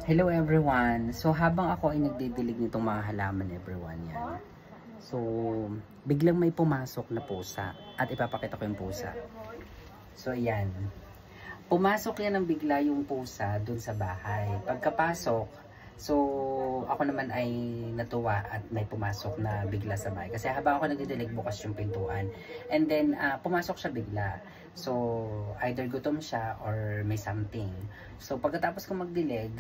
Hello everyone! So habang ako ay nagdidilig nitong mga halaman everyone yan. So biglang may pumasok na pusa at ipapakita ko yung pusa. So ayan. Pumasok yan ng bigla yung pusa dun sa bahay. Pagkapasok, so ako naman ay natuwa at may pumasok na bigla sa bahay. Kasi habang ako nagdidilig bukas yung pintuan. And then pumasok siya bigla. So either gutom siya or may something. So pagkatapos ko magdilig,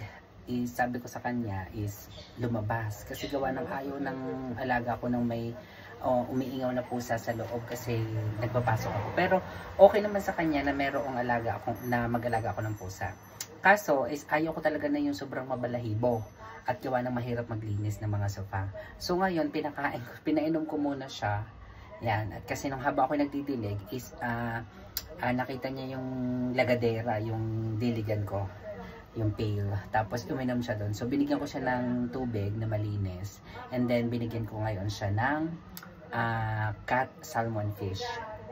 sabi ko sa kanya is lumabas kasi gawa ng ayaw ng alaga ko ng may umiingaw na pusa sa loob kasi nagpapasok ako. Pero okay naman sa kanya na merong alaga ako, na mag-alaga ako ng pusa. Kaso is ayaw ko talaga na yung sobrang mabalahibo at gawa ng mahirap maglinis ng mga sofa. So ngayon pinainom ko muna siya. Yan, at kasi nung haba ako nagdidilig is nakita niya yung lagadera, yung diligan ko, yung pail. Tapos uminom siya doon. So binigyan ko siya ng tubig na malinis. And then binigyan ko ngayon siya ng cat salmon fish.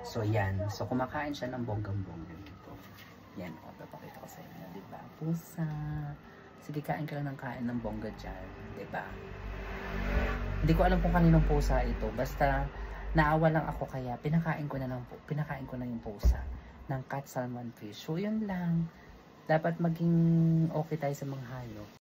So yan. So kumakain siya ng bonggang-bongga dito. Yan. O, papakita ko sa inyo. Diba? Pusa. Sige, kain ka lang ng kain ng bongga dyan. Diba? Hindi ko alam kung kaninong pusa ito. Basta naawa lang ako kaya pinakain ko na yung pusa ng cat salmon fish. So yun lang. Dapat maging okay tayo sa mga hayop.